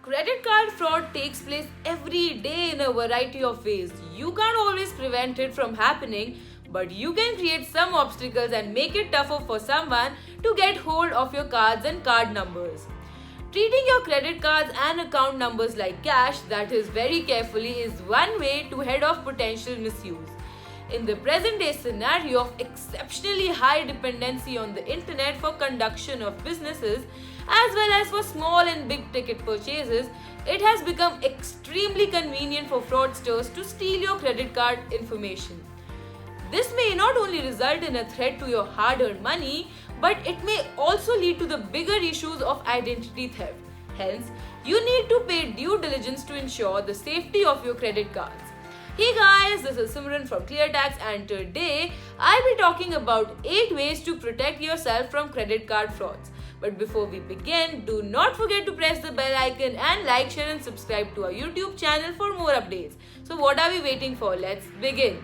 Credit card fraud takes place every day in a variety of ways. You can't always prevent it from happening, but you can create some obstacles and make it tougher for someone to get hold of your cards and card numbers. Treating your credit cards and account numbers like cash, that is very carefully, is one way to head off potential misuse. In the present day scenario of exceptionally high dependency on the internet for conduction of businesses as well as for small and big ticket purchases, it has become extremely convenient for fraudsters to steal your credit card information. This may not only result in a threat to your hard-earned money, but it may also lead to the bigger issues of identity theft. Hence, you need to pay due diligence to ensure the safety of your credit cards. Hey guys, this is Simran from ClearTax and today I'll be talking about 8 ways to protect yourself from credit card frauds. But before we begin, do not forget to press the bell icon and like, share and subscribe to our YouTube channel for more updates. So what are we waiting for? Let's begin.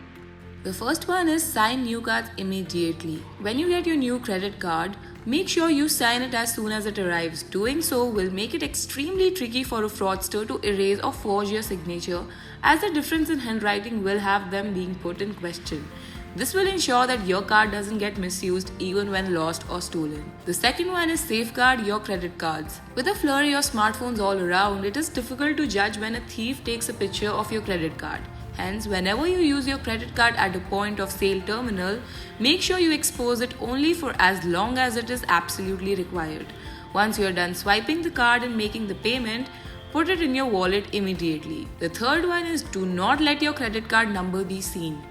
The first one is sign new cards immediately. When you get your new credit card, make sure you sign it as soon as it arrives. Doing so will make it extremely tricky for a fraudster to erase or forge your signature, as the difference in handwriting will have them being put in question. This will ensure that your card doesn't get misused even when lost or stolen. The second one is safeguard your credit cards. With a flurry of smartphones all around, it is difficult to judge when a thief takes a picture of your credit card. Hence, whenever you use your credit card at a point of sale terminal, make sure you expose it only for as long as it is absolutely required. Once you are done swiping the card and making the payment, put it in your wallet immediately. The third one is do not let your credit card number be seen.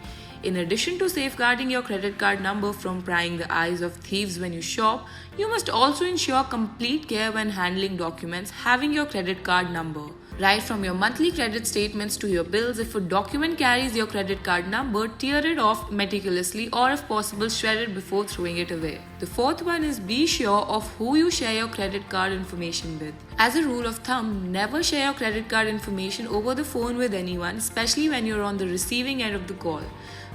In addition to safeguarding your credit card number from prying the eyes of thieves when you shop, you must also ensure complete care when handling documents having your credit card number. Right from your monthly credit statements to your bills, if a document carries your credit card number, tear it off meticulously or if possible shred it before throwing it away. The fourth one is be sure of who you share your credit card information with. As a rule of thumb, never share your credit card information over the phone with anyone, especially when you're on the receiving end of the call.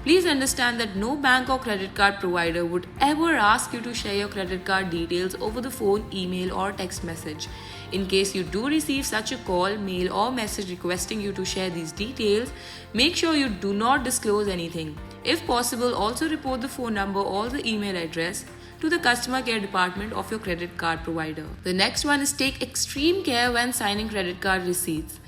Please understand that no bank or credit card provider would ever ask you to share your credit card details over the phone, email or text message. In case you do receive such a call, mail or message requesting you to share these details, make sure you do not disclose anything. If possible, also report the phone number or the email address to the customer care department of your credit card provider. The next one is take extreme care when signing credit card receipts.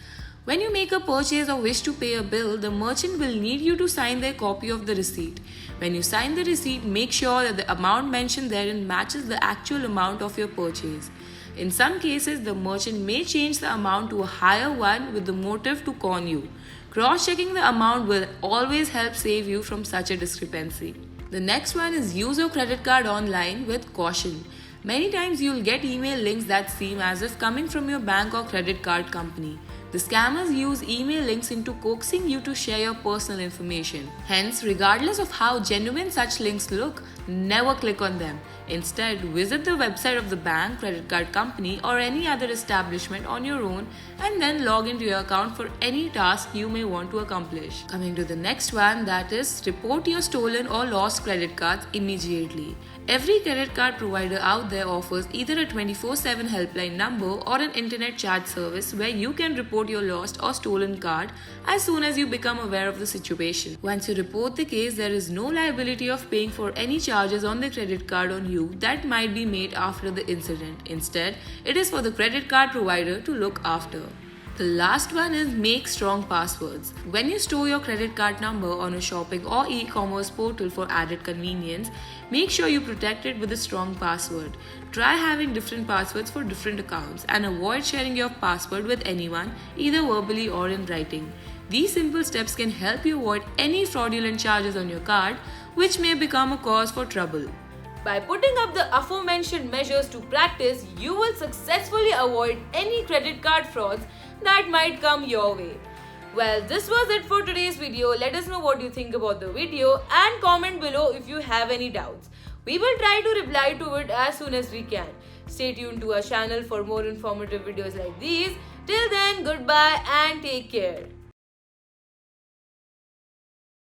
When you make a purchase or wish to pay a bill, the merchant will need you to sign their copy of the receipt. When you sign the receipt, make sure that the amount mentioned therein matches the actual amount of your purchase. In some cases, the merchant may change the amount to a higher one with the motive to con you. Cross-checking the amount will always help save you from such a discrepancy. The next one is use your credit card online with caution. Many times you'll get email links that seem as if coming from your bank or credit card company. The scammers use email links into coaxing you to share your personal information. Hence, regardless of how genuine such links look, never click on them. Instead, visit the website of the bank, credit card company or any other establishment on your own and then log into your account for any task you may want to accomplish. Coming to the next one, that is report your stolen or lost credit cards immediately. Every credit card provider out there offers either a 24/7 helpline number or an internet chat service where you can report your lost or stolen card as soon as you become aware of the situation. Once you report the case, there is no liability of paying for any charges on the credit card on you that might be made after the incident. Instead, it is for the credit card provider to look after. The last one is make strong passwords. When you store your credit card number on a shopping or e-commerce portal for added convenience, make sure you protect it with a strong password. Try having different passwords for different accounts and avoid sharing your password with anyone, either verbally or in writing. These simple steps can help you avoid any fraudulent charges on your card, which may become a cause for trouble. By putting up the aforementioned measures to practice, you will successfully avoid any credit card frauds that might come your way. Well, this was it for today's video. Let us know what you think about the video and comment below if you have any doubts. We will try to reply to it as soon as we can. Stay tuned to our channel for more informative videos like these. Till then, goodbye and take care.